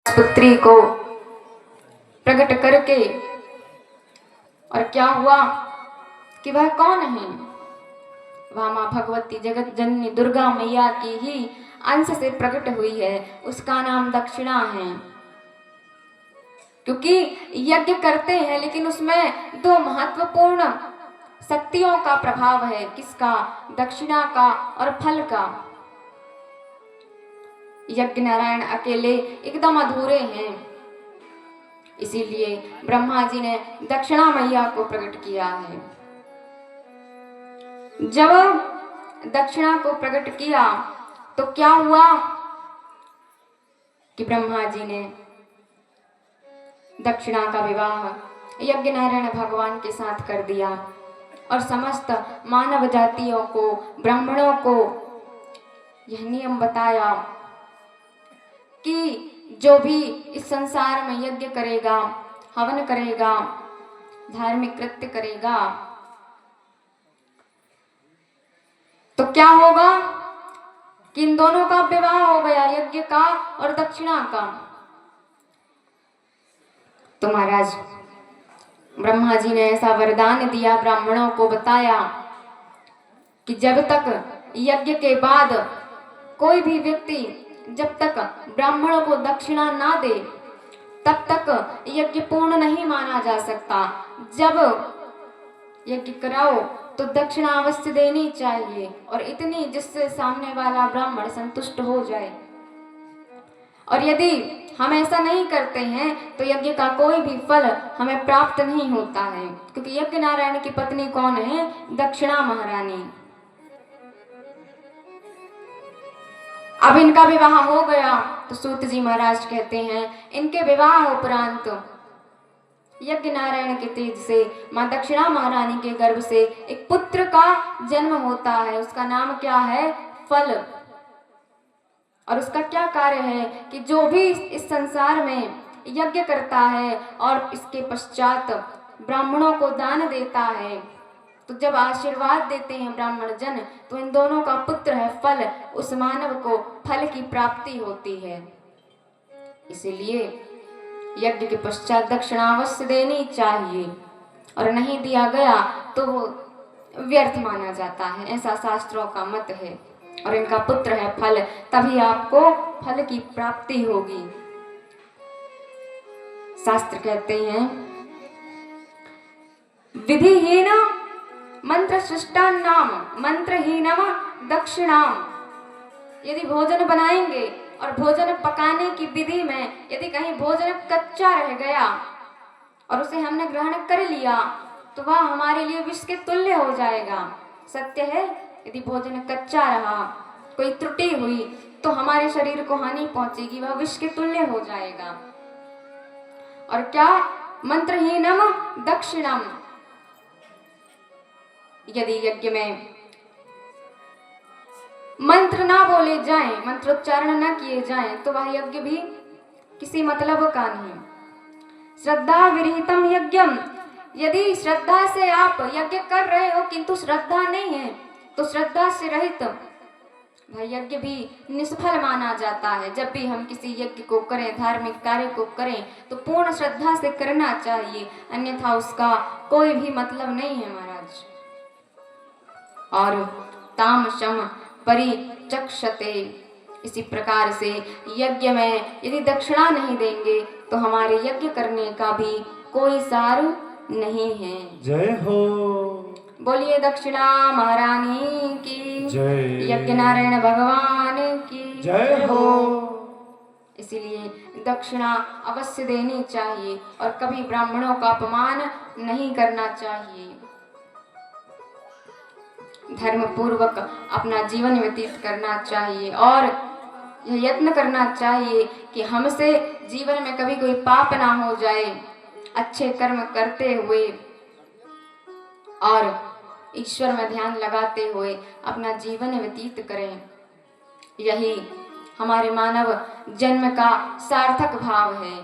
पुत्री को प्रकट करके, और क्या हुआ कि वह कौन है? वह माँ भगवती जगत जननी दुर्गा मैया की ही अंश से प्रकट हुई है। उसका नाम दक्षिणा है। क्योंकि यज्ञ करते हैं लेकिन उसमें दो महत्वपूर्ण शक्तियों का प्रभाव है। किसका? दक्षिणा का और फल का। यज्ञ नारायण अकेले एकदम अधूरे हैं, इसीलिए ब्रह्मा जी ने दक्षिणा मैया को प्रकट किया है। जब दक्षिणा को प्रकट किया तो क्या हुआ कि ब्रह्मा जी ने दक्षिणा का विवाह यज्ञ नारायण भगवान के साथ कर दिया और समस्त मानव जातियों को, ब्राह्मणों को यह नियम बताया कि जो भी इस संसार में यज्ञ करेगा, हवन करेगा, धार्मिक कृत्य करेगा, तो क्या होगा कि इन दोनों का विवाह हो गया, यज्ञ का और दक्षिणा का। तो महाराज ब्रह्मा जी ने ऐसा वरदान दिया, ब्राह्मणों को बताया कि जब तक यज्ञ के बाद कोई भी व्यक्ति जब तक ब्राह्मणों को दक्षिणा ना दे तब तक यज्ञ पूर्ण नहीं माना जा सकता। जब यज्ञ कराओ तो दक्षिणा अवश्य देनी चाहिए, और इतनी जिससे सामने वाला ब्राह्मण संतुष्ट हो जाए। और यदि हम ऐसा नहीं करते हैं तो यज्ञ का कोई भी फल हमें प्राप्त नहीं होता है। क्योंकि यज्ञ नारायण की पत्नी कौन है? दक्षिणा महारानी। अब इनका विवाह हो गया तो सूत जी महाराज कहते हैं इनके विवाह उपरांत यज्ञ नारायण के तेज से मां दक्षिणा महारानी के गर्भ से एक पुत्र का जन्म होता है। उसका नाम क्या है? फल। और उसका क्या कार्य है कि जो भी इस संसार में यज्ञ करता है और इसके पश्चात ब्राह्मणों को दान देता है, तो जब आशीर्वाद देते हैं ब्राह्मण जन, तो इन दोनों का पुत्र है फल, उस मानव को फल की प्राप्ति होती है। इसीलिए यज्ञ के पश्चात दक्षिणा अवश्य देनी चाहिए, और नहीं दिया गया तो वो व्यर्थ माना जाता है, ऐसा शास्त्रों का मत है। और इनका पुत्र है फल, तभी आपको फल की प्राप्ति होगी। शास्त्र कहते हैं विधिहीन मंत्र सृष्टान्नाम मंत्रहीनम दक्षिणाम। यदि भोजन बनाएंगे और भोजन पकाने की विधि में यदि कहीं भोजन कच्चा रह गया और उसे हमने ग्रहण कर लिया तो वह हमारे लिए विष के तुल्य हो जाएगा। सत्य है, यदि भोजन कच्चा रहा, कोई त्रुटि हुई तो हमारे शरीर को हानि पहुंचेगी, वह विष के तुल्य हो जाएगा। और क्या? मंत्रहीनम दक्षिणम। यदि यज्ञ में मंत्र ना बोले जाएं, मंत्रोच्चारण ना किए जाएं, तो वह यज्ञ भी किसी मतलब का नहीं। श्रद्धा विरहितम यज्ञम। यदि श्रद्धा से आप यज्ञ कर रहे हो किंतु श्रद्धा नहीं है, तो श्रद्धा से रहित वह यज्ञ भी निष्फल माना जाता है। जब भी हम किसी यज्ञ को करें, धार्मिक कार्य को करें, तो पूर्ण श्रद्धा से करना चाहिए, अन्यथा उसका कोई भी मतलब नहीं है महाराज। और तामशम परिचक्षते, इसी प्रकार से यज्ञ में यदि दक्षिणा नहीं देंगे तो हमारे यज्ञ करने का भी कोई सार नहीं है। जय हो। बोलिए दक्षिणा महारानी की जय। यज्ञ नारायण भगवान की जय हो। इसीलिए दक्षिणा अवश्य देनी चाहिए और कभी ब्राह्मणों का अपमान नहीं करना चाहिए। धर्म पूर्वक अपना जीवन व्यतीत करना चाहिए और यह यत्न करना चाहिए कि हमसे जीवन में कभी कोई पाप ना हो जाए। अच्छे कर्म करते हुए और ईश्वर में ध्यान लगाते हुए अपना जीवन व्यतीत करें। यही हमारे मानव जन्म का सार्थक भाव है।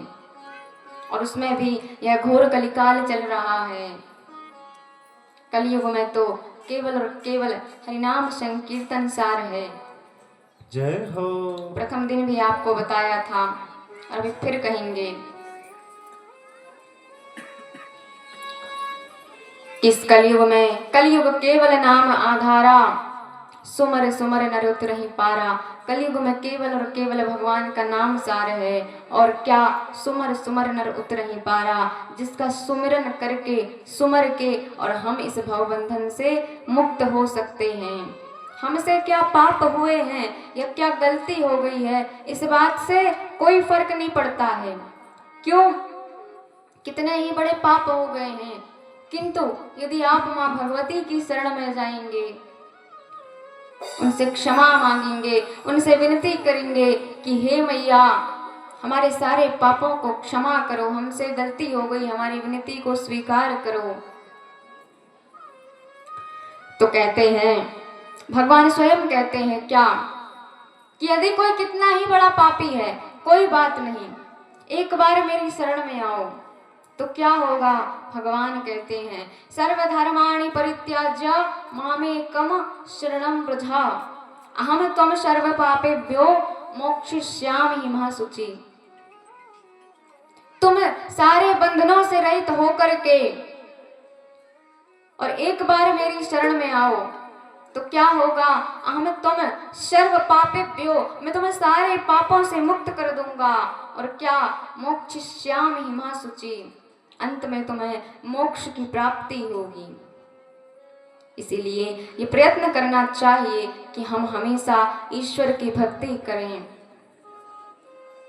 और उसमें भी यह घोर कलिकाल चल रहा है। कलयुग में तो केवल और केवल हरिनाम संकीर्तन सार है। जय हो। प्रथम दिन भी आपको बताया था, और अभी फिर कहेंगे, इस कलयुग में कलयुग केवल नाम आधारा, सुमर सुमर नर उतरहि पारा। कलयुग में केवल और केवल भगवान का नाम सार है, और क्या सुमर सुमर नर उतरहि पारा, जिसका सुमिरन करके सुमर के और हम इस भवबंधन से मुक्त हो सकते हैं। हमसे क्या पाप हुए हैं या क्या गलती हो गई है, इस बात से कोई फर्क नहीं पड़ता है। क्यों? कितने ही बड़े पाप हो गए हैं, किंतु यदि आप माँ भगवती की शरण में जाएंगे, उनसे क्षमा मांगेंगे, उनसे विनती करेंगे कि हे मैया हमारे सारे पापों को क्षमा करो, हमसे गलती हो गई, हमारी विनती को स्वीकार करो, तो कहते हैं, भगवान स्वयं कहते हैं क्या कि यदि कोई कितना ही बड़ा पापी है, कोई बात नहीं, एक बार मेरी शरण में आओ तो क्या होगा। भगवान कहते हैं, सर्वधर्माणि परित्याज्य मामेकम शरणं व्रज, अहम त्वं सर्व पापेभ्यो मोक्षयिष्यामि महाशुचि। तुम सारे बंधनों से रहित होकर के और एक बार मेरी शरण में आओ तो क्या होगा। अहम त्वं सर्व पापेभ्यो, मैं तुम्हें सारे पापों से मुक्त कर दूंगा, और क्या मोक्षयिष्यामि महाशुचि, अंत में तुम्हें मोक्ष की प्राप्ति होगी। इसीलिए ये प्रयत्न करना चाहिए कि हम हमेशा ईश्वर की भक्ति करें।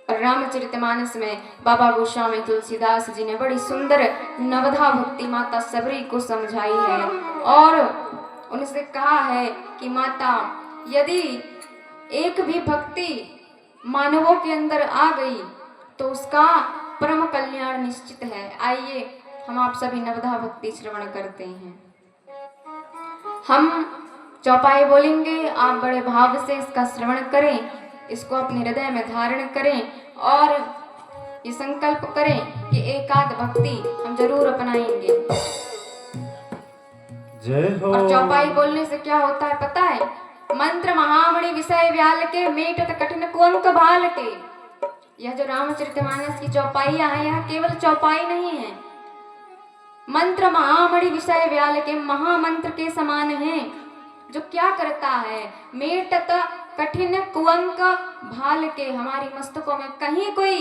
और रामचरितमानस में बाबा गोस्वामी तुलसीदास जी ने बड़ी सुंदर नवधा भक्ति माता सबरी को समझाई है, और उनसे कहा है कि माता यदि एक भी भक्ति मानवों के अंदर आ गई तो उसका परम कल्याण निश्चित है। आइए हम आप सभी नवधा भक्ति श्रवण करते हैं। हम चौपाई बोलेंगे, आप बड़े भाव से इसका श्रवण करें, इसको अपने हृदय में धारण करें और ये संकल्प करें कि एकाध भक्ति हम जरूर अपनाएंगे। जय हो। और चौपाई बोलने से क्या होता है पता है? मंत्र महामणि विषय व्याल के, मेटत कठिन कुअंक भाल के। यह जो रामचरितमानस की चौपाइयां हैं, यह केवल चौपाई नहीं है, मंत्र महामणि विषय व्याल के, महामंत्र के समान है, जो क्या करता है, मेटत कठिन कुअंक भाल के, हमारी मस्तकों में कहीं कोई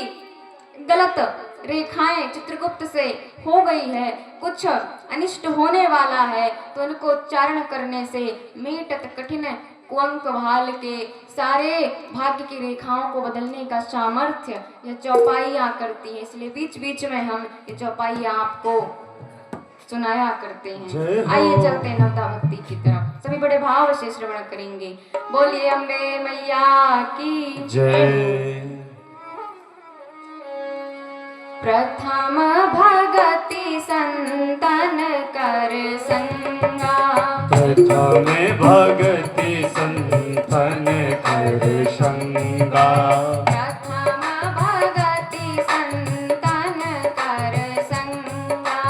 गलत रेखाएं चित्रगुप्त से हो गई है, कुछ अनिष्ट होने वाला है, तो उनको उच्चारण करने से मेटत कठिन कुअंक भाल के सारे भाग्य की रेखाओं को बदलने का सामर्थ्य यह चौपाइयाँ करती है। इसलिए बीच बीच में हम ये चौपाइयाँ आपको सुनाया करते हैं। आइए चलते हैं नवधा भक्ति की तरफ, सभी बड़े भाव से श्रवण करेंगे। बोलिए अम्बे मैया की जय। प्रथम भगति संतन कर संगा, प्रथम भगति संतन कर संगा, प्रथम भगति संतन कर संगा,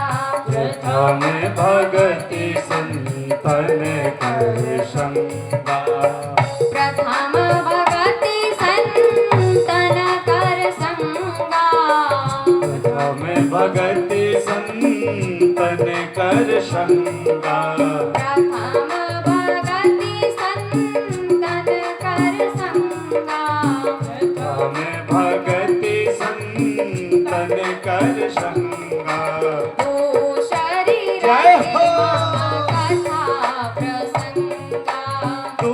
प्रथम भगति संतन कर संगा, प्रथम भगति संतन कर संगा, प्रथम भगति संतन कर संगा, प्रथम भगति संतन कर संगा, प्रथम भगति संतन कर संगा। ओ शरीर जय हो। कथा प्रसंगा, तू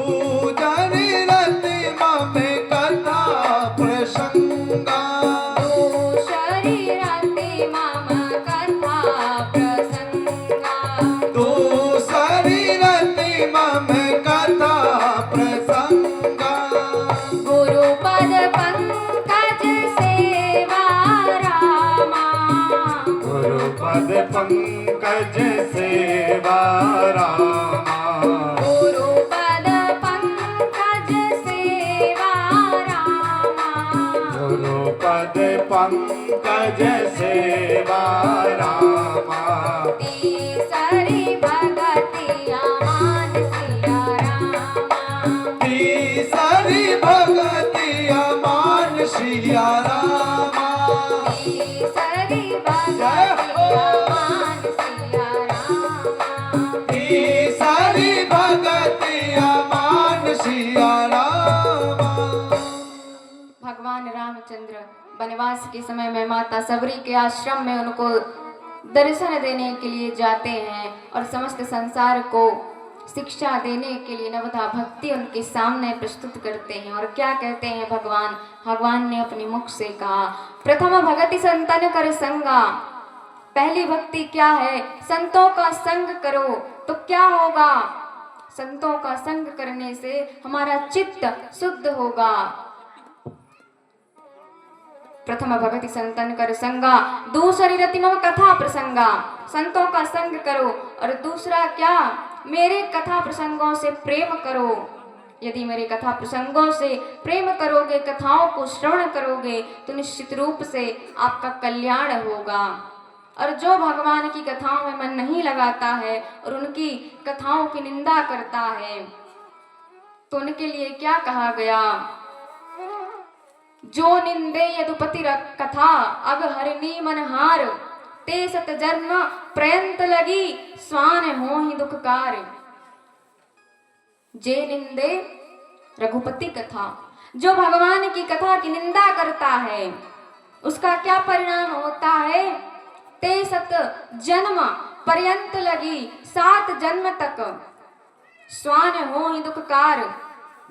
जानी रति ममे कथा प्रसंगा, ओ शरीर मम कथा प्रसंगा, तू सारी रति ममे कथा प्रसंगा, गुरुपद पंकज सेवा रामा, गुरुपद पंकज सेवा रामा, गुरुपद पंकज सेवा रामा, गुरुपद पंकज सेवा रामा, तीसरी भगतिया मान सिया रामा, तीसरी भगति अमान सिया रामा, वनवास के समय में माता सबरी के आश्रम में उनको दर्शन देने के लिए जाते हैं और समस्त संसार को शिक्षा देने के लिए नवधा भक्ति उनके सामने प्रस्तुत करते हैं। और क्या कहते हैं भगवान ने अपने मुख से कहा, प्रथम भगति संतन कर संगा। पहली भक्ति क्या है? संतों का संग करो। तो क्या होगा? संतों का संग करने से हमारा चित्त शुद्ध होगा। प्रथम भगति संतन कर संगा, दूसरी रतिमम कथा प्रसंगा। संतों का संग करो और दूसरा क्या? मेरे कथा प्रसंगों से प्रेम करो। यदि मेरे कथा प्रसंगों से प्रेम करोगे, कथाओं को श्रवण करोगे, तो निश्चित रूप से आपका कल्याण होगा। और जो भगवान की कथाओं में मन नहीं लगाता है और उनकी कथाओं की निंदा करता है, तो उनके लिए क्या कहा गया? जो निंदे यदुपति कथा अग हरिणी मनहार, ते सत जन्म प्रयंत लगी स्वान हो ही दुखकार। जे निंदे रघुपति कथा, जो भगवान की कथा की निंदा करता है उसका क्या परिणाम होता है? ते सत जन्म पर्यंत लगी, 7 जन्म तक स्वान हो ही दुखकार।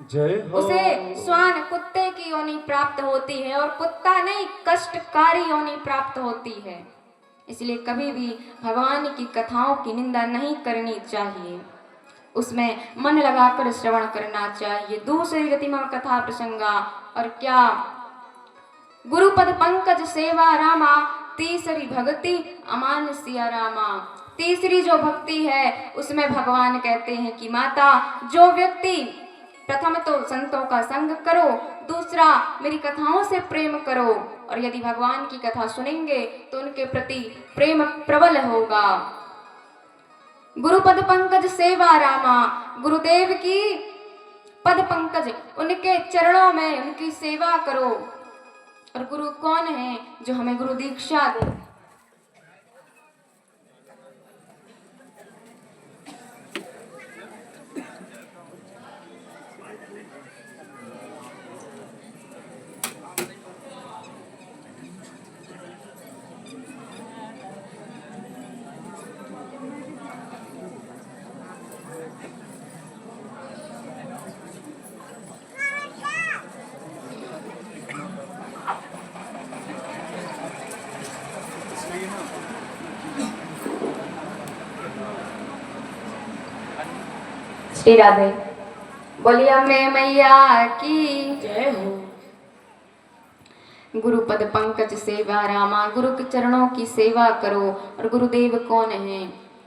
जय हो। उसे स्वान कुत्ते की योनि प्राप्त होती है और कुत्ता नहीं, कष्टकारी योनि प्राप्त होती है। इसलिए कभी भी भगवान की कथाओं की निंदा नहीं करनी चाहिए, उसमें मन लगाकर श्रवण करना चाहिए। दूसरी रतिमा कथा प्रसंगा, और क्या? गुरुपद पंकज सेवा रामा, तीसरी भक्ति अमान सिया रामा। तीसरी जो भक्ति है उसमें भगवान कहते हैं कि माता, जो व्यक्ति प्रथम तो संतों का संग करो, दूसरा मेरी कथाओं से प्रेम करो, और यदि भगवान की कथा सुनेंगे तो उनके प्रति प्रेम प्रबल होगा। गुरुपद पंकज सेवा रामा, गुरुदेव की पद पंकज, उनके चरणों में उनकी सेवा करो। और गुरु कौन है? जो हमें गुरु दीक्षा दे। श्री राधे। बोलिए मैं मैया की जय हो। गुरुपद पंकज सेवा रामा, गुरु के चरणों की सेवा करो। और गुरुदेव कौन है?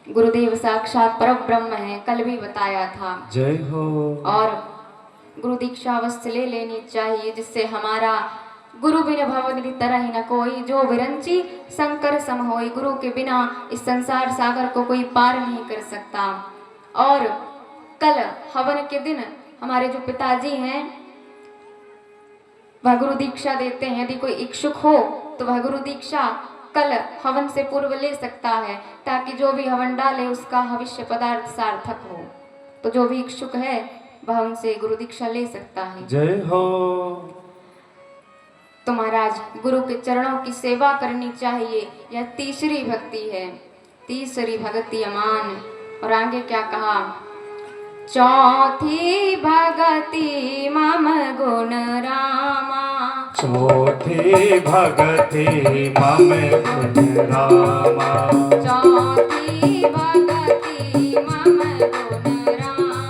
गुरुदेव साक्षात परब्रह्म है, कल भी बताया था। जय हो। और गुरु दीक्षा अवश्य ले लेनी चाहिए, जिससे हमारा गुरु बिन भवनिधि तरह न कोई, जो विरंची शंकर सम होई। गुरु के बिना इस संसार सागर को कोई पार नहीं कर सकता। और कल हवन के दिन हमारे जो पिताजी हैं वह गुरु दीक्षा देते हैं। यदि कोई इच्छुक हो तो वह गुरु दीक्षा कल हवन से पूर्व ले सकता है, ताकि जो भी हवन डाले उसका भविष्य पदार्थ सार्थक हो। तो जो भी इच्छुक है वह उनसे गुरु दीक्षा ले सकता है। जय हो। तो महाराज, गुरु के चरणों की सेवा करनी चाहिए। यह तीसरी भक्ति है, तीसरी भक्ति अमान। और आगे क्या कहा? चौथी भगति मम गुण रामा, चौथी भगति मम गुण रामा, चौथी भगति मम गुण रामा,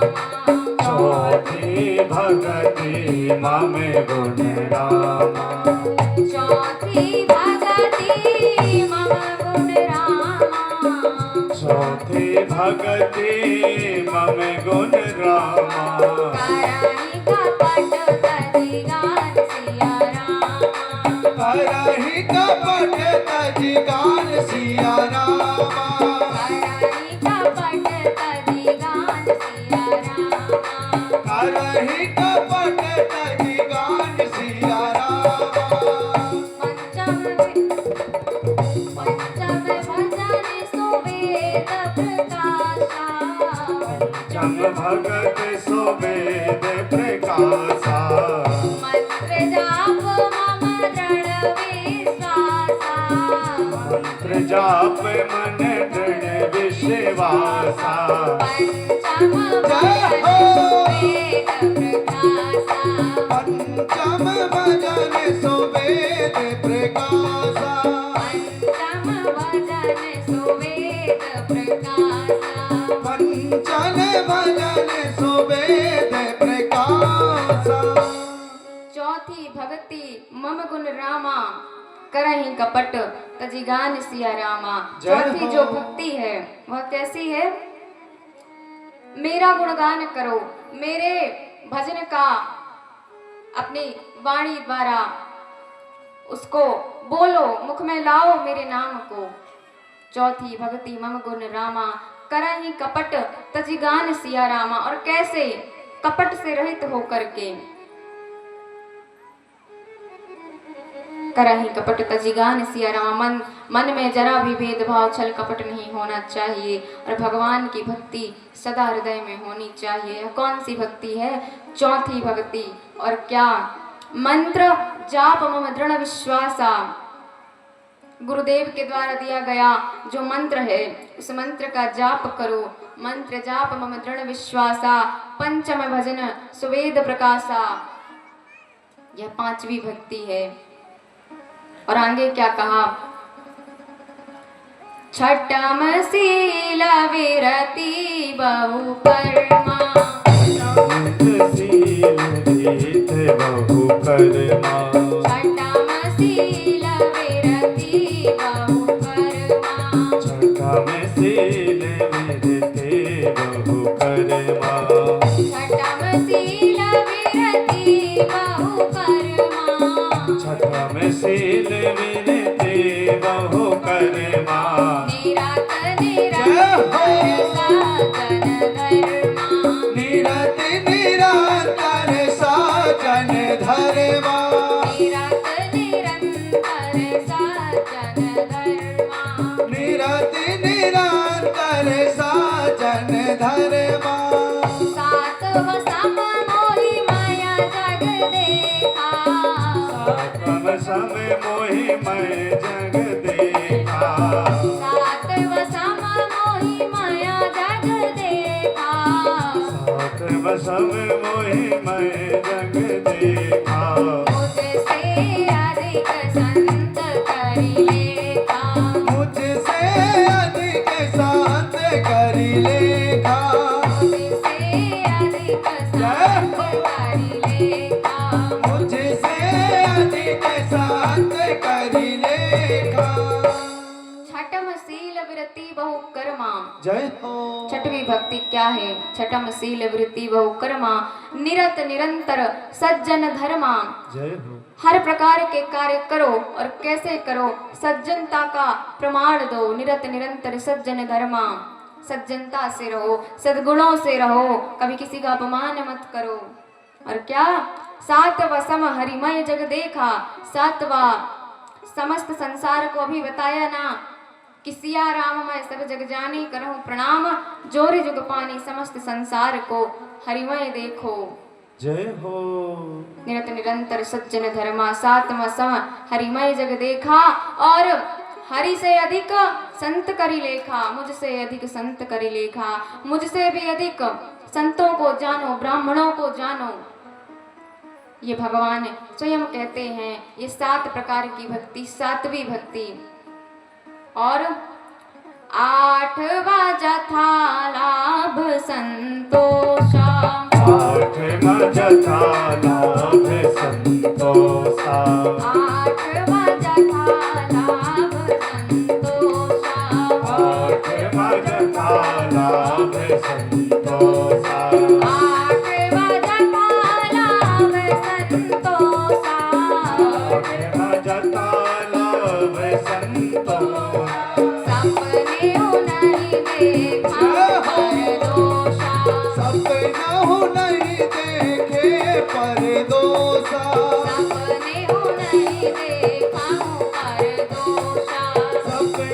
चौथी भगति मम गुण रामा, चौथी भगति मम गुण रामा, चौथी भगति मम गुण रामा, करहि कपट तजि गान सिया रामा, करहि कपट तजि गान सिया रामा, करहि कपट तजि गान सिया रामा, करहि कपट तजि गान सिया रामा, पंचम भजन सुवेद प्रकाशा, पंचम भगत सुवेद प्रकाशा, मंत्र जाप मम दृढ़ जाप मन दृढ़ विश्वासा पंचम जय हो। वेद प्रकाशा पंचम भजन सुवेद प्रकाशा पंचम भजन सुवेद प्रकाशा पंचन भजन सुवेद प्रकाशा। चौथी भक्ति मम गुण रामा करहि कपट तजी गान सिया रामा। जय चौथी हो। जो भक्ति है वह कैसी है? मेरा गुणगान करो, मेरे भजन का अपनी वाणी द्वारा उसको बोलो, मुख में लाओ मेरे नाम को। चौथी भक्ति मम गुण रामा करहि कपट तजी गान सिया रामा। और कैसे? कपट से रहित होकर के करहि कपट तजी गान सिया रामा। मन में जरा भी भेदभाव छल कपट नहीं होना चाहिए और भगवान की भक्ति सदा हृदय में होनी चाहिए। यह कौन सी भक्ति है? चौथी भक्ति। और क्या? मंत्र जाप मम दृढ़ विश्वासा। गुरुदेव के द्वारा दिया गया जो मंत्र है उस मंत्र का जाप करो। मंत्र जाप मम दृढ़ विश्वासा पंचम भजन सुवेद प्रकाशा। यह पांचवी भक्ति है। और आगे क्या कहा? छठम शील विरति बहु कर्मा शील रीत बहु कर्मा छठम शील विरति बहु कर्मा छठम शील विरति बहु कर्मा छठम शील विरति बहु कर्मा छठम शील विरति बहु कर्मा निरत निरंतर साधन धर्मा निरति निरंतर साजन धर्मा निरत निरंतर साधन धर्मा निरति निरंतर साजन धर्मा सातव सम मोहि माया जग देखा सातम सम मोहि मैं जग देखा सातव सम मोहि माया जग देखा सातम सम मोहि मैं जग देखा मुझसे अधिक संत करि लेखा मुझसे अधिक संत करि लेखा मुझसे अधिक संत करि लेखा मुझसे अधिक संत करि लेखा। छठम शील वृत्ति बहु कर्मा। जय हो। छठवीं भक्ति क्या है? छठम शील वृत्ति बहु कर्मा निरत निरंतर सज्जन धर्मा। जय हो। हर प्रकार के कार्य करो और कैसे करो? सज्जनता का प्रमाण दो। निरत निरंतर सज्जन धर्मा। सज्जनता से रहो, सद्गुणों से रहो, कभी किसी का अपमान मत करो। और क्या? सातवा सम हरिमय जग देखा। सातवा समस्त संसार को अभी बताया ना कि सिया राम मैं सब जग जानी करहूँ प्रणाम। जोरे जुग पानी समस्त संसार को हरिमय देखो। जय हो। निरत निरंतर सज्जन धर्मा। सातवा सम हरिमय जग देखा। और हरि से अधिक संत करि लेखा। मुझसे अधिक संत करि लेखा। मुझसे भी अधिक संतों को जानो, ब्राह्मणों को जानो। ये भगवान स्वयं कहते हैं। ये 7 प्रकार की भक्ति, 7वीं भक्ति। और 8वां जथा लाभ संतोषा। 8वां जथा लाभ संतोषा। 8वां जथा लाभ संतोषा। 8वां जथा लाभ संतोषा। 8वां जथा लाभ संतोषा। 8वां जथा लाभ संतोषा। सपने नहीं देखा पर दोषा। सपना नहीं देखे पर दोषा। सपने नहीं देखा पर दोषा। सपने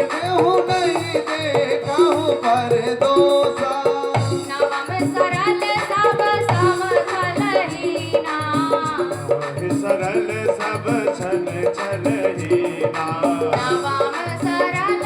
नहीं देखा पर दोषा। नवम सरल सब समझलहीना। सरल सब छल छलहीना। नवम सरल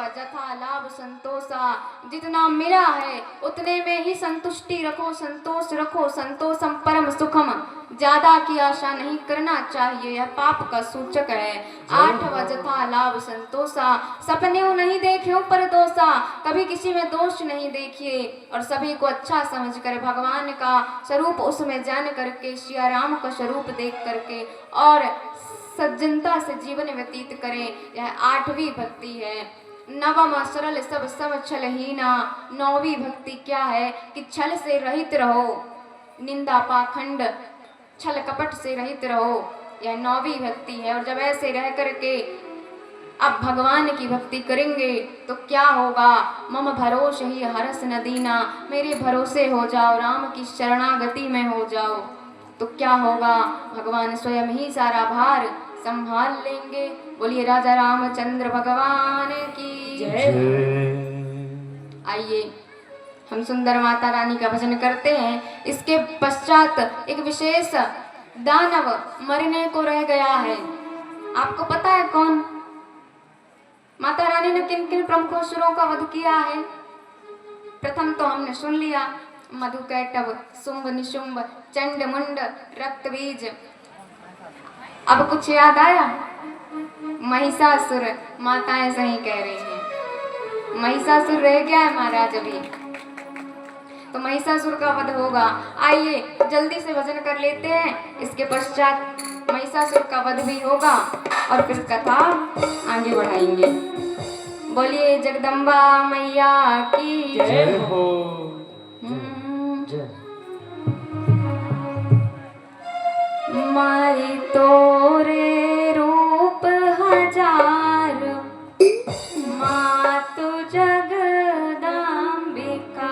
जथा लाभ संतोषा, जितना मिला है उतने में ही संतुष्टि रखो, संतोष रखो, संतोषम परम सुखम, ज्यादा की आशा नहीं करना चाहिए, यह पाप का सूचक है। 8वां जथा लाभ संतोषा, सपने नहीं देखे पर दोषा, कभी किसी में दोष नहीं देखिए और सभी को अच्छा समझकर भगवान का स्वरूप उसमें जान करके, सिया राम का स्वरूप देख करके और सज्जनता से जीवन व्यतीत करें, यह 8वीं भक्ति है। 9वां सरल सब सब छलहीना, 9वीं भक्ति क्या है कि छल से रहित रहो, निंदा पाखंड छल कपट से रहित रहो, यह 9वीं भक्ति है। और जब ऐसे रह करके अब भगवान की भक्ति करेंगे तो क्या होगा, मम भरोस ही हरस न दीना, मेरे भरोसे हो जाओ, राम की शरणागति में हो जाओ, तो क्या होगा, भगवान स्वयं ही सारा भार संभाल लेंगे। बोलिए राजा रामचंद्र भगवान की जय। आइए हम सुंदर माता रानी का भजन करते हैं। इसके पश्चात एक विशेष दानव मरने को रह गया है। आपको पता है कौन? माता रानी ने किन किन प्रमुख असुरों का वध किया है? प्रथम तो हमने सुन लिया, मधुकैटभ, शुंभ निशुंभ, चंड मुंड, रक्तबीज। अब कुछ याद आया? महिषासुर। माताएं सही कह रही हैं, महिषासुर रह गया है महाराज अभी, तो महिषासुर का वध होगा। आइए जल्दी से भजन कर लेते हैं, इसके पश्चात महिषासुर का वध भी होगा और फिर कथा आगे बढ़ाएंगे। बोलिए जगदम्बा मैया की जय हो। माई तोरे रूप हजार, मातु जगदम्बिका,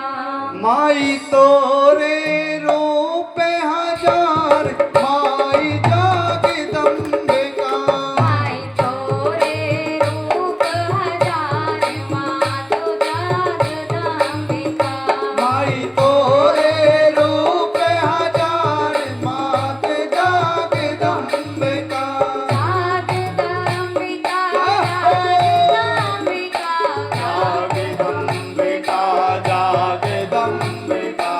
माई तोरे रूप हजार, माई जगदम्बिका, माई तोरे रूप हजार, मातु जगदम्बिका, माई तोरे रूप हजार, मात जगदम्बिका, जगदम्बिका, जगदम्बिका, जगदम्बिका, जगदम्बिका,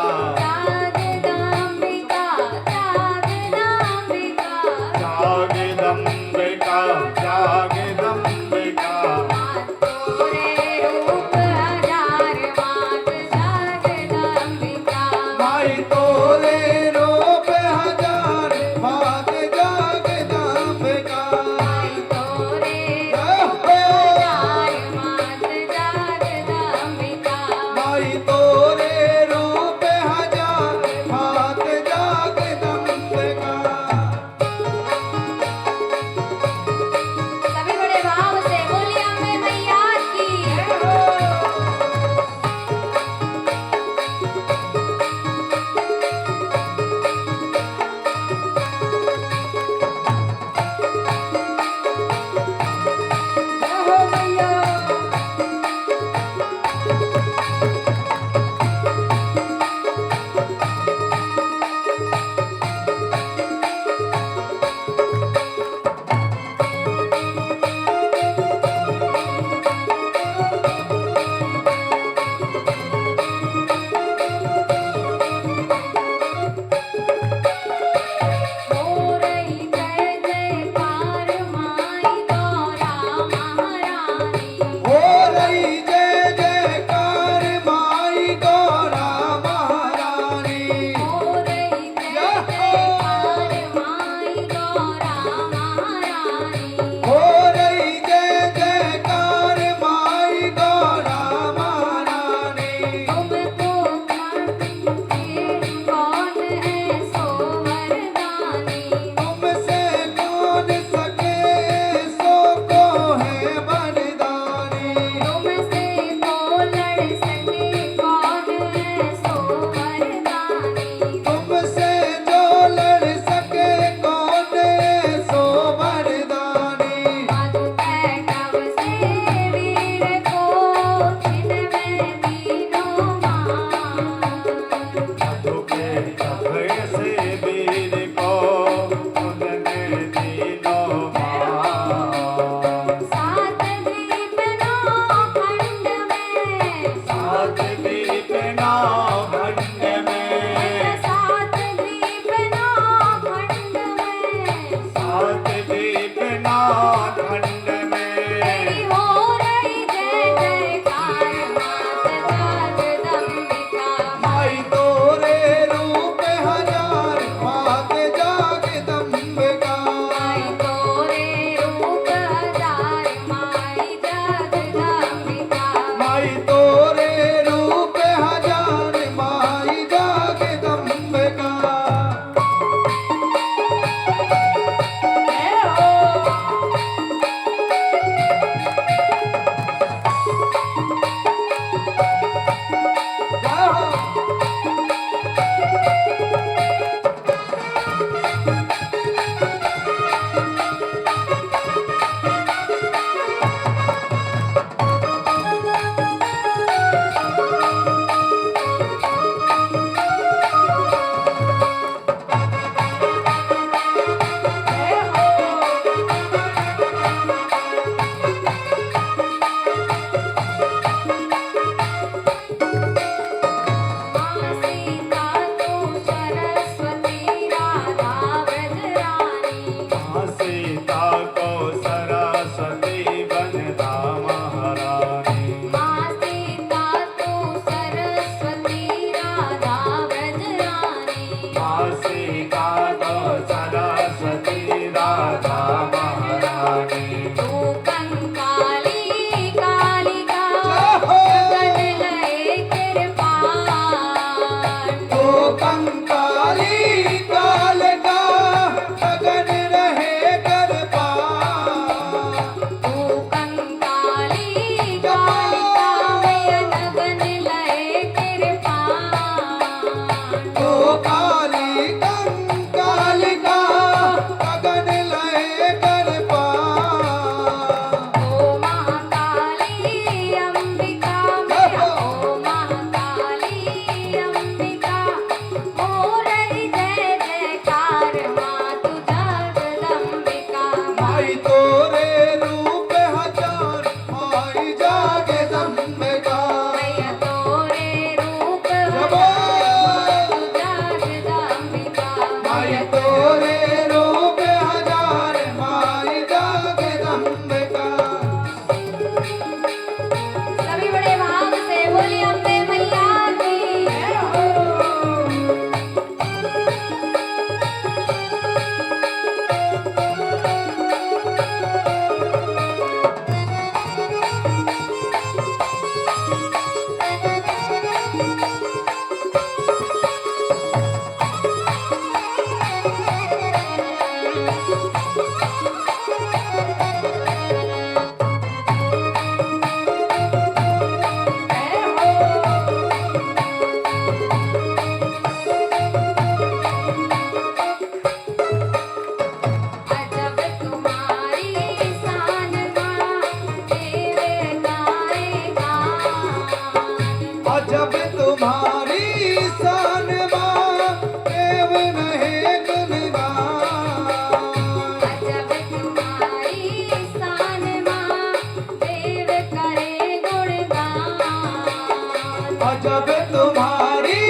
जब तुम्हारी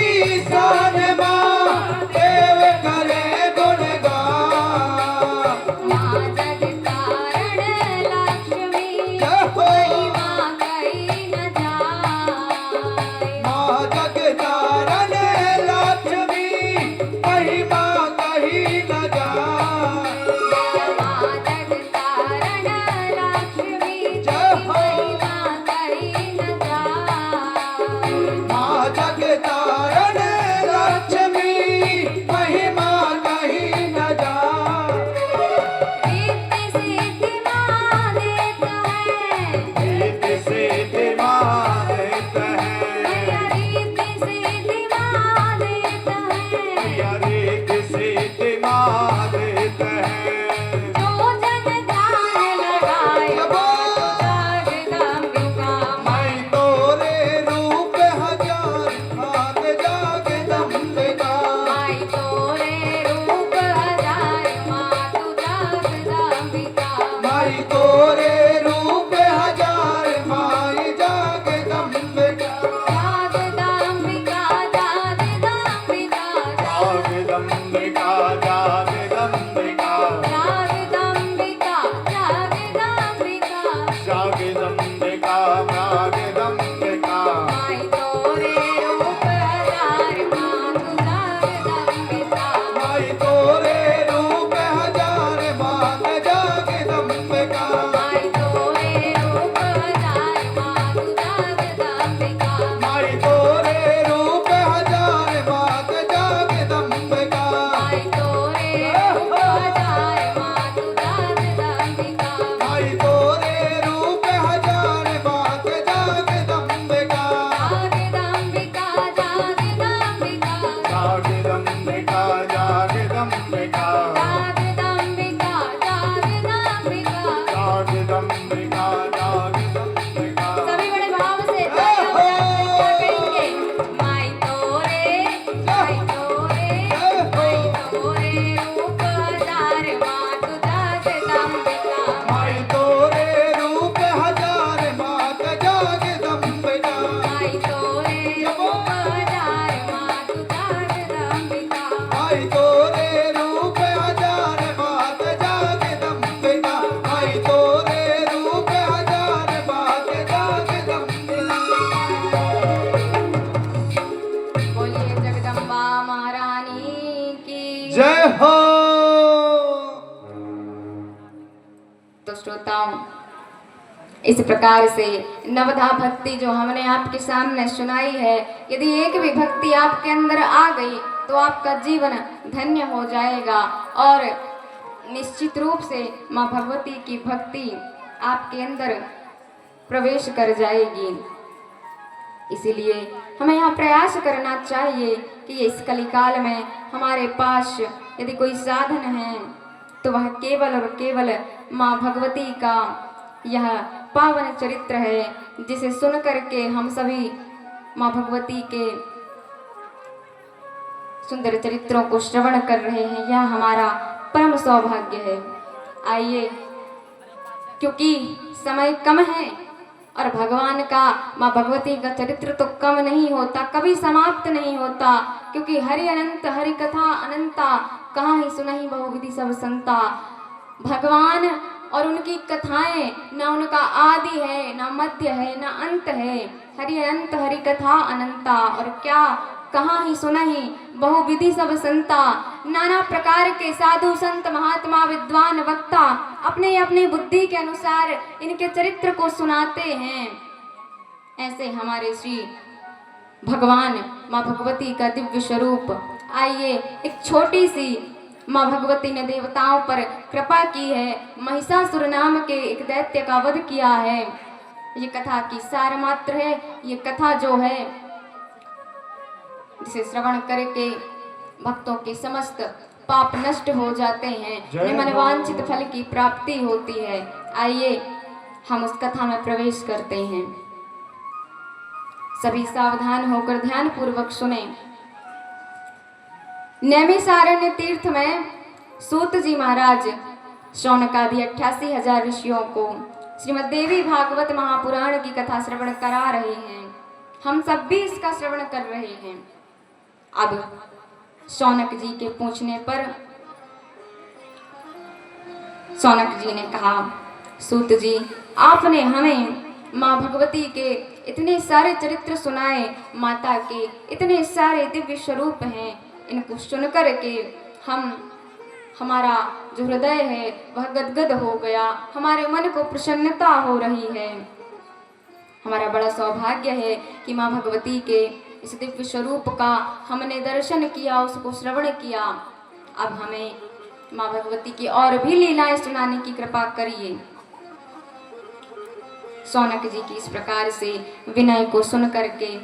शान माँ देव करे गुणगान। माँ जगतारण लक्ष्मी जय हो। महिमा कही न जाए। माँ जगतारण लक्ष्मी महिमा कही न जाए। माँ जगतारण लक्ष्मी जय हो। महिमा कही न जाए। माँ जगतारण लक्ष्मी महिमा कही न जाए। रिद्धि सिद्धि माँ देता है। रिद्धि सिद्धि माँ देता है। मैया रिद्धि सिद्धि माँ देता है। मैया रिद्धि सिद्धि माँ देता है। जो जन ध्यान लगाए जगदम्बिका मैं तोरे रूप हजार हाथ जगदम्बिका। माई तोरे रूप हजार माँ तू जगदम्बिका। मैं तोरे रूप हजार माई जगदम्बिका। जगदम्बिका जगदम्बिका जगदम्बिका जगदम्बिका जगदम्बिका जगदम्बिका जगदम्बिका जगदम्बिका। माई तोरे रूप हजार माँ तू जगदम्बिका। मैं तोरे रूप हजार मात जगदम्बिका। माई तोरे रूप हजार माँ तू जगदम्बिका। मैं तोरे रूप हजार मात जगदम्बिका। माई तोरे रूप हजार माँ तू जगदम्बिका। मैं तोरे रूप हजार मात जगदम्बिका। जगदम्बिका जगदम्बिका जगदम्बिका जगदम्बिका जगदम्बिका जगदम्बिका। जगदम्बिका जगदम्बिका। सभी बड़े भाव से तालियां बजाकर क्या कहेंगे? माई तोरे माई तोरे माई तोरे रूप हजार माँ तू जगदम्बिका। मैं तोरे रूप हजार मात जगदम्बिका। माई तोरे रूप हजार माँ तू जगदम्बिका। मैं तोरे रूप हजार मात जगदम्बिका। मैं तोरे रूप हजार मात जगदम्बिका। बोलिए जगदम्बा महारानी की जय हो। तो श्रोताओं, इस प्रकार से नवधा भक्ति जो हमने आपके सामने सुनाई है, यदि एक भी भक्ति आपके अंदर आ गई तो आपका जीवन धन्य हो जाएगा और निश्चित रूप से माँ भगवती की भक्ति आपके अंदर प्रवेश कर जाएगी। इसीलिए हमें यहाँ प्रयास करना चाहिए कि इस कलिकाल में हमारे पास यदि कोई साधन है तो वह केवल और केवल माँ भगवती का यह पावन चरित्र है, जिसे सुन करके हम सभी माँ भगवती के सुंदर चरित्रों को श्रवण कर रहे हैं। यह हमारा परम सौभाग्य है। आइए, क्योंकि समय कम है और भगवान का, माँ भगवती का चरित्र तो कम नहीं होता, कभी समाप्त नहीं होता, क्योंकि हरि अनंत हरि कथा अनंता, कहाँ ही सुनहि बहुविधि सब संता। भगवान और उनकी कथाएं न उनका आदि है, न मध्य है, न अंत है। हरि अनंत हरि कथा अनंता, और क्या कहाँ ही सुनहि बहुविधि सब संता। नाना प्रकार के साधु संत महात्मा विद्वान वक्ता अपने अपने बुद्धि के अनुसार इनके चरित्र को सुनाते हैं। ऐसे हमारे श्री भगवान माँ भगवती का दिव्य स्वरूप। आइए, एक छोटी सी माँ भगवती ने देवताओं पर कृपा की है, महिषासुर नाम के एक दैत्य का वध किया है। ये कथा की सार मात्र है। ये कथा जो है, जिसे श्रवण करके भक्तों के समस्त पाप नष्ट हो जाते हैं, उन्हें मनवांछित फल की प्राप्ति होती है। आइए, हम उस कथा में प्रवेश करते हैं। सभी सावधान होकर ध्यान पूर्वक सुने। नैमिषारण्य तीर्थ में सूत जी महाराज शौनकादि 88,000 ऋषियों को श्रीमद् देवी भागवत महापुराण की कथा श्रवण करा रहे हैं। हम सब भी इसका श्रवण कर रहे हैं। अब शौनक जी के पूछने पर शौनक जी ने कहा, सूत जी, आपने हमें माँ भगवती के इतने सारे चरित्र सुनाए, माता के इतने सारे दिव्य स्वरूप हैं, इनको सुनकर के हमारा जो हृदय है वह गदगद हो गया, हमारे मन को प्रसन्नता हो रही है। हमारा बड़ा सौभाग्य है कि माँ भगवती के इस दिव्य स्वरूप का हमने दर्शन किया, उसको श्रवण किया। अब हमें माँ भगवती की और भी लीलाएं सुनाने की कृपा करिए। शौनक जी की इस प्रकार से विनय को सुन करके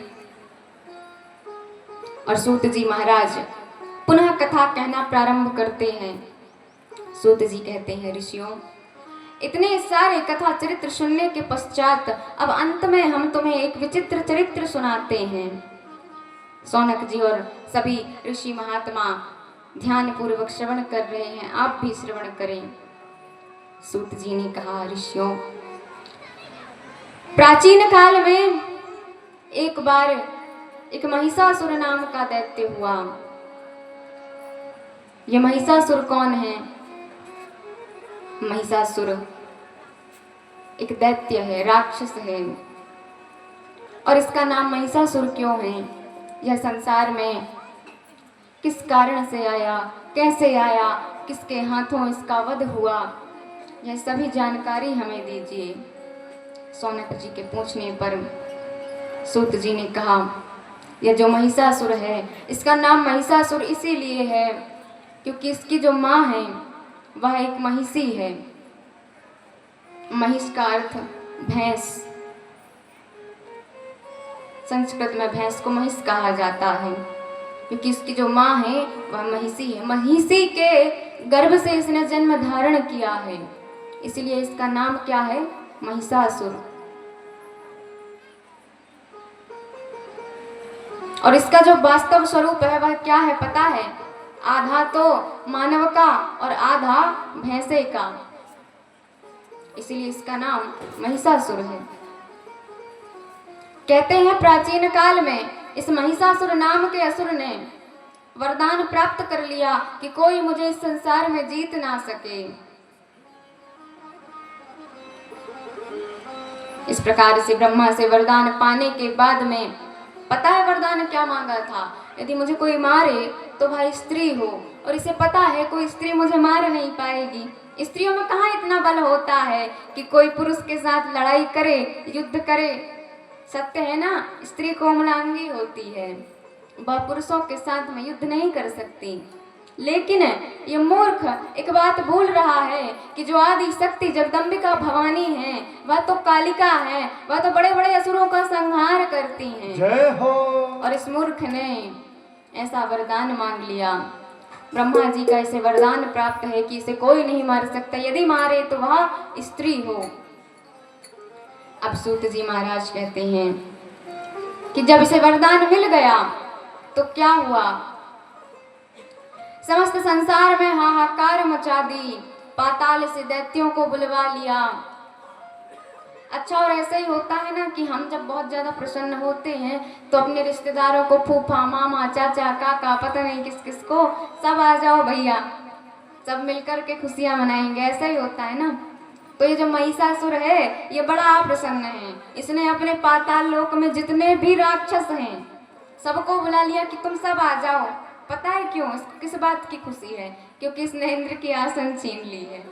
और सूत जी महाराज पुनः कथा कहना प्रारंभ करते हैं। सूत जी कहते हैं, ऋषियों, इतने सारे कथा चरित्र सुनने के पश्चात अब अंत में हम तुम्हें एक विचित्र चरित्र सुनाते हैं। शौनक जी और सभी ऋषि महात्मा ध्यान पूर्वक श्रवण कर रहे हैं, आप भी श्रवण करें। सूत जी ने कहा, ऋषियों, प्राचीन काल में एक बार एक महिषासुर नाम का दैत्य हुआ। ये महिषासुर कौन है? महिषासुर एक दैत्य है, राक्षस है। और इसका नाम महिषासुर क्यों है? यह संसार में किस कारण से आया, कैसे आया, किसके हाथों इसका वध हुआ, यह सभी जानकारी हमें दीजिए। शौनक जी के पूछने पर सूत जी ने कहा, यह जो महिषासुर है इसका नाम महिषासुर इसीलिए है क्योंकि इसकी जो माँ है वह एक महिषी है। महिष का अर्थ भैंस, संस्कृत में भैंस को महिष कहा जाता है क्योंकि इसकी जो माँ है वह महिषी है। महिषी के गर्भ से इसने जन्म धारण किया है, इसलिए इसका नाम क्या है? महिषासुर। और इसका जो वास्तव स्वरूप है वह क्या है पता है? आधा तो मानव का और आधा भैंसे का, इसीलिए इसका नाम महिषासुर है। कहते हैं प्राचीन काल में इस महिषासुर नाम के असुर ने वरदान प्राप्त कर लिया कि कोई मुझे इस संसार में जीत ना सके। इस प्रकार से ब्रह्मा से वरदान पाने के बाद में पता है वरदान क्या मांगा था? यदि मुझे कोई मारे तो भाई स्त्री हो, और इसे पता है कोई स्त्री मुझे मार नहीं पाएगी। स्त्रियों में कहाँ इतना बल होता है कि कोई पुरुष के साथ लड़ाई करे, युद्ध करे। सत्य है ना, स्त्री कोमलांगी होती है, वह पुरुषों के साथ में युद्ध नहीं कर सकती। लेकिन ये मूर्ख एक बात भूल रहा है कि जो आदि शक्ति जगदम्बिका भवानी है वह तो कालिका है, वह तो बड़े बड़े असुरों का संहार करती हैं। जय हो। और इस मूर्ख ने ऐसा वरदान मांग लिया। ब्रह्मा जी का इसे वरदान प्राप्त है कि इसे कोई नहीं मार सकता, यदि मारे तो वह स्त्री हो। अब सूत जी महाराज कहते हैं कि जब इसे वरदान मिल गया तो क्या हुआ? समस्त संसार में हाहाकार मचा दी, पाताल से दैत्यों को बुलवा लिया। अच्छा, और ऐसा ही होता है ना कि हम जब बहुत ज्यादा प्रसन्न होते हैं तो अपने रिश्तेदारों को, फूफा, मामा, चाचा, काका, पता नहीं किस किस को, सब आ जाओ भैया, सब मिलकर के खुशियां मनाएंगे, ऐसा ही होता है ना। तो ये जो महिषासुर है ये बड़ा प्रसन्न है, इसने अपने पाताल लोक में जितने भी राक्षस हैं सबको बुला लिया कि तुम सब आ जाओ। पता है क्यों? इसको किस बात की खुशी है? क्योंकि इसने इंद्र की आसन छीन ली है,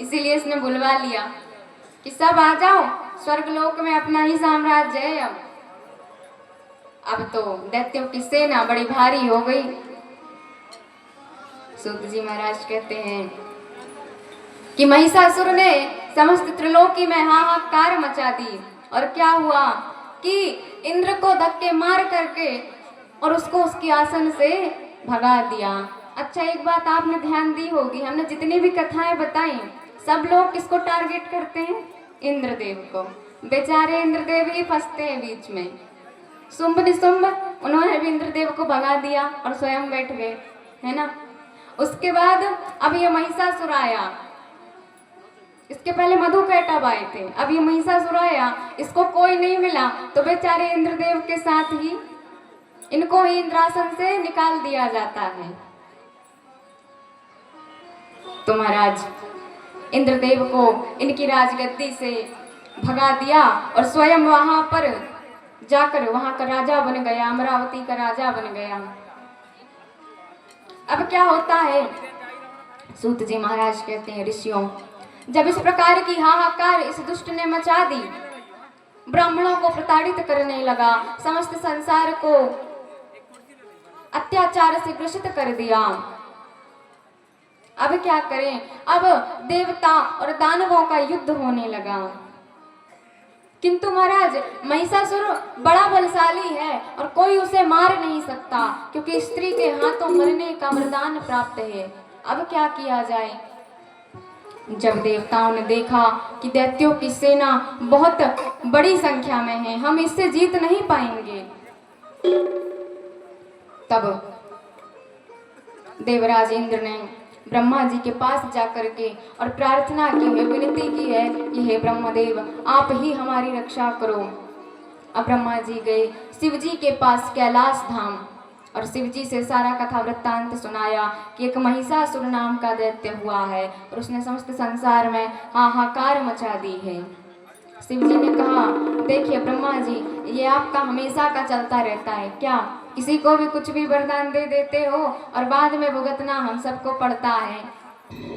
इसीलिए इसने बुलवा लिया कि सब आ जाओ, स्वर्गलोक में अपना ही साम्राज्य है। अब तो दैत्यों की सेना बड़ी भारी हो गई। सूत जी महाराज कहते हैं कि महिषासुर ने समस्त त्रिलोकी में हाहाकार मचा दी। और क्या हुआ कि इंद्र को धक्के मार करके और उसको उसकी आसन से भगा दिया। अच्छा, एक बात आपने ध्यान दी होगी, हमने जितनी भी कथाएं बताई सब लोग किसको टारगेट करते हैं? इंद्रदेव को। बेचारे इंद्रदेव ही फंसते हैं बीच में। शुंभ निशुंभ, उन्होंने भी इंद्रदेव को भगा दिया और स्वयं बैठ गए, है ना। उसके बाद अब ये महिषासुर आया। इसके पहले मधुकैटभ आए थे, अब ये महिषासुर आया, इसको कोई नहीं मिला तो बेचारे इंद्रदेव के साथ ही इनको ही इंद्रासन से निकाल दिया जाता है। तो महाराज इंद्रदेव को इनकी राजगद्दी से भगा दिया और स्वयं वहां पर जाकर वहां का राजा बन गया, अमरावती का राजा बन गया। अब क्या होता है, सूत जी महाराज कहते हैं, ऋषियों, जब इस प्रकार की हाहाकार इस दुष्ट ने मचा दी, ब्राह्मणों को प्रताड़ित करने लगा, समस्त संसार को अत्याचार से ग्रसित कर दिया, अब क्या करें। अब देवता और दानवों का युद्ध होने लगा। किंतु महाराज महिषासुर बड़ा बलशाली है और कोई उसे मार नहीं सकता, क्योंकि स्त्री के हाथों मरने का वरदान प्राप्त है। अब क्या किया जाए। जब देवताओं ने देखा कि दैत्यों की सेना बहुत बड़ी संख्या में है, हम इससे जीत नहीं पाएंगे, तब देवराज इंद्र ने ब्रह्मा जी के पास जाकर के और प्रार्थना की है, विनती की है कि हे ब्रह्मदेव, आप ही हमारी रक्षा करो। अब ब्रह्मा जी गए शिव जी के पास कैलाश धाम और शिव जी से सारा कथा वृत्तांत सुनाया कि एक महिषासुर नाम का दैत्य हुआ है और उसने समस्त संसार में हाहाकार मचा दी है। शिव जी ने कहा, देखिए ब्रह्मा जी, ये आपका हमेशा का चलता रहता है क्या, किसी को भी कुछ भी वरदान दे देते हो और बाद में भुगतना हम सबको पड़ता है।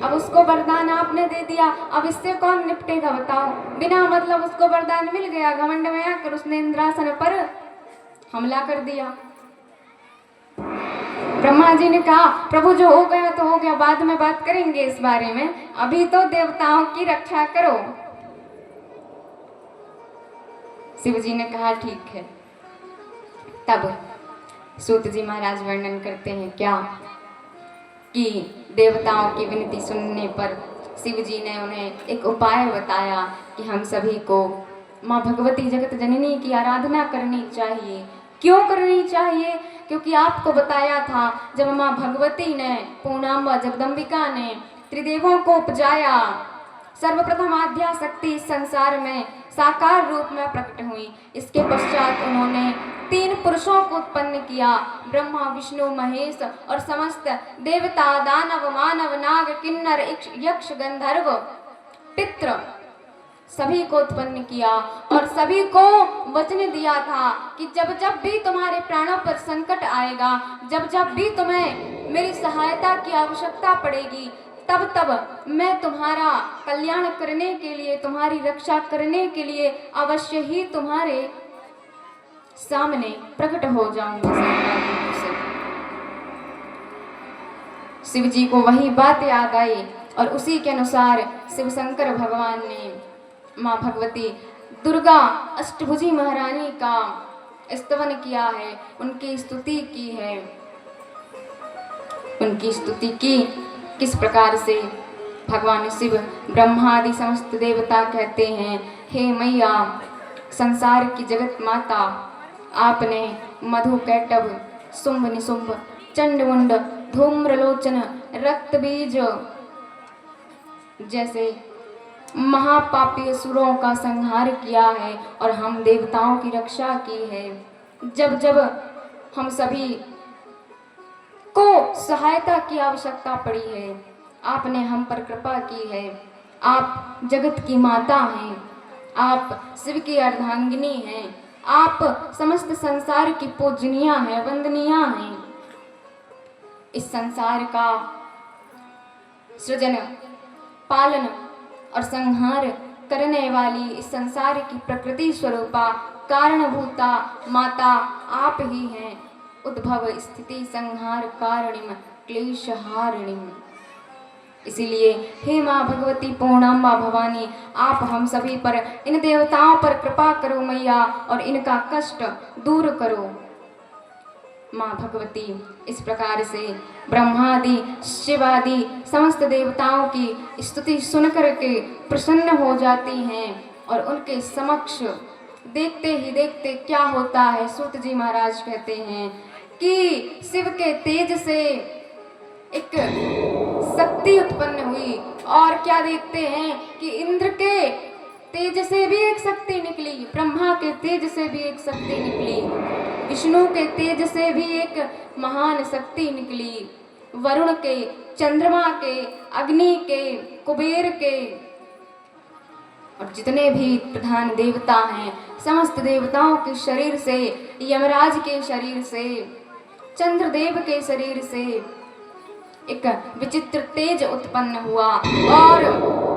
अब उसको वरदान आपने दे दिया, अब इससे कौन निपटेगा बताओ। बिना मतलब उसको वरदान मिल गया, घमंड में आकर उसने इंद्रासन पर हमला कर दिया। ब्रह्मा जी ने कहा, प्रभु जो हो गया तो हो गया, बाद में बात करेंगे इस बारे में, अभी तो देवताओं की रक्षा करो। शिव जी ने कहा ठीक है। तब सूत जी महाराज वर्णन करते हैं क्या कि देवताओं की विनती सुनने पर शिव जी ने उन्हें एक उपाय बताया कि हम सभी को माँ भगवती जगत जननी की आराधना करनी चाहिए। क्यों करनी चाहिए? क्योंकि आपको बताया था जब माँ भगवती ने, पूर्णांबा जगदम्बिका ने त्रिदेवों को उपजाया, सर्वप्रथम आद्या शक्ति इस संसार में साकार रूप में प्रकट हुई। इसके पश्चात उन्होंने 3 पुरुषों को उत्पन्न किया, ब्रह्मा विष्णु महेश और समस्त देवता दानव मानव नाग किन्नर यक्ष गंधर्व पितृ सभी को उत्पन्न किया और सभी को वचन दिया था कि जब जब भी तुम्हारे प्राणों पर संकट आएगा, जब जब भी तुम्हें मेरी सहायता की आवश्यकता पड़ेगी, तब तब मैं तुम्हारा कल्याण करने के लिए, तुम्हारी रक्षा करने के लिए अवश्य ही तुम्हारे सामने प्रकट हो जाऊंगा। शिव जी को वही बात याद आई और उसी के अनुसार शिव शंकर भगवान ने माँ भगवती दुर्गा अष्टभुजी महारानी का स्तवन किया है, उनकी स्तुति की है। उनकी स्तुति की किस प्रकार से? भगवान शिव ब्रह्मा आदि समस्त देवता कहते हैं, हे मैया संसार की जगत माता, आपने मधुकैटभ शुंभ निशुंभ चंडमुंड धूम्रलोचन रक्त बीज जैसे महापापी असुरों का संहार किया है और हम देवताओं की रक्षा की है। जब जब हम सभी को सहायता की आवश्यकता पड़ी है, आपने हम पर कृपा की है। आप जगत की माता हैं, आप शिव की अर्धांगिनी हैं, आप समस्त संसार की पूजनीया हैं, वंदनीया हैं। इस संसार का सृजन, पालन और संहार करने वाली इस संसार की प्रकृति स्वरूपा कारणभूता माता आप ही हैं। उद्भव स्थिति संहार कारणिम क्लेशहारिणीम। इसीलिए हे माँ भगवती पूर्णांबा भवानी, आप हम सभी पर, इन देवताओं पर कृपा करो मैया और इनका कष्ट दूर करो। माँ भगवती इस प्रकार से ब्रह्मादि शिवादि समस्त देवताओं की स्तुति सुन करके प्रसन्न हो जाती हैं और उनके समक्ष देखते ही देखते क्या होता है, सूत जी महाराज कहते हैं कि शिव के तेज से एक शक्ति उत्पन्न हुई। और क्या देखते हैं कि इंद्र के तेज से भी एक शक्ति निकली, ब्रह्मा के तेज से भी एक शक्ति निकली, विष्णु के तेज से भी एक महान शक्ति निकली, वरुण के, चंद्रमा के, अग्नि के, कुबेर के और जितने भी प्रधान देवता हैं, समस्त देवताओं के शरीर से, यमराज के शरीर से, चंद्रदेव के शरीर से एक विचित्र तेज उत्पन्न हुआ। और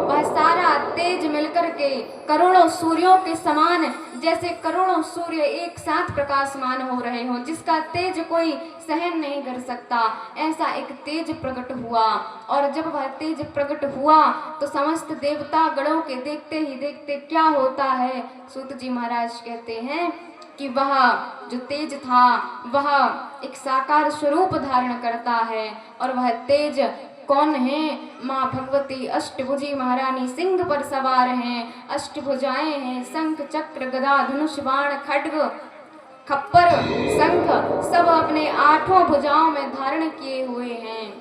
वह सारा तेज मिलकर के करोड़ों सूर्यों के समान, जैसे करोड़ों सूर्य एक साथ प्रकाशमान हो रहे हों, जिसका तेज कोई सहन नहीं कर सकता, ऐसा एक तेज प्रकट हुआ। और जब वह तेज प्रकट हुआ तो समस्त देवता गणों के देखते ही देखते क्या होता है, सूत जी महाराज कहते हैं कि वह जो तेज था वह एक साकार स्वरूप धारण करता है। और वह तेज कौन है? माँ भगवती अष्टभुजी महारानी सिंह पर सवार हैं, अष्टभुजाएं हैं, शंख चक्र गदा धनुष बाण खड्ग खप्पर शंख सब अपने 8 भुजाओं में धारण किए हुए हैं।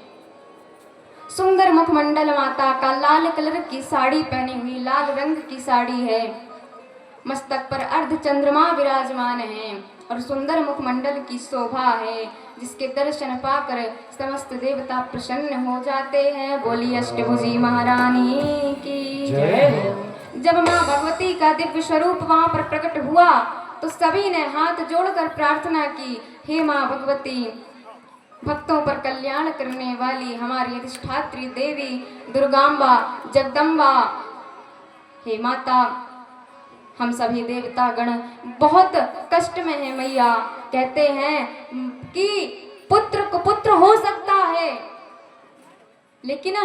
सुंदर मुखमंडल माता का, लाल कलर की साड़ी पहनी हुई, लाल रंग की साड़ी है, मस्तक पर अर्ध चंद्रमा विराजमान है और सुंदर मुखमंडल की शोभा है, जिसके दर्शन पाकर समस्त देवता प्रसन्न हो जाते हैं। बोली अष्टभुजी महारानी की जय। जब माँ भगवती का दिव्य स्वरूप वहां पर प्रकट हुआ तो सभी ने हाथ जोड़कर प्रार्थना की, हे माँ भगवती, भक्तों पर कल्याण करने वाली हमारी अधिष्ठात्री देवी दुर्गांबा जगदम्बा, हे माता, हम सभी देवता गण बहुत कष्ट में हैं मैया। कहते हैं कि पुत्र कुपुत्र हो सकता है, लेकिन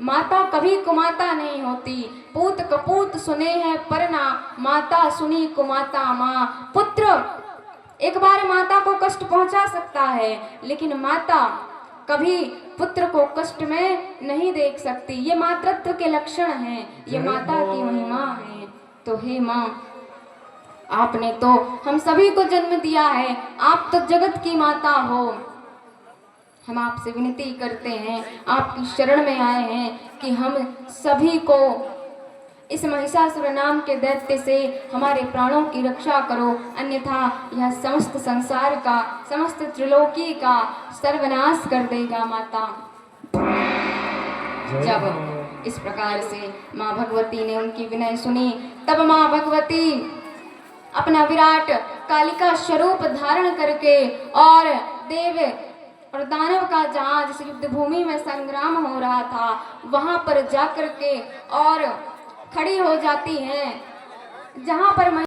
माता कभी कुमाता नहीं होती। पूत कपूत सुने हैं परना, माता सुनी कुमाता माँ। पुत्र एक बार माता को कष्ट पहुंचा सकता है, लेकिन माता कभी पुत्र को कष्ट में नहीं देख सकती। ये मातृत्व के लक्षण हैं, ये माता की महिमा है। तो हे माँ, आपने तो हम सभी को जन्म दिया है, आप तो जगत की माता हो। हम आपसे विनती करते हैं, आपकी शरण में आए हैं कि हम सभी को इस महिषासुर नाम के दैत्य से हमारे प्राणों की रक्षा करो, अन्यथा यह समस्त संसार का, समस्त त्रिलोकी का सर्वनाश कर देगा माता। जब इस प्रकार से माँ भगवती ने उनकी विनय सुनी, तब माँ भगवती अपना विराट कालिका स्वरूप धारण करके और देव और दानव का जहाँ जिस युद्ध भूमि में संग्राम हो रहा था वहां पर जाकर के और खड़ी हो जाती हैं, जहां पर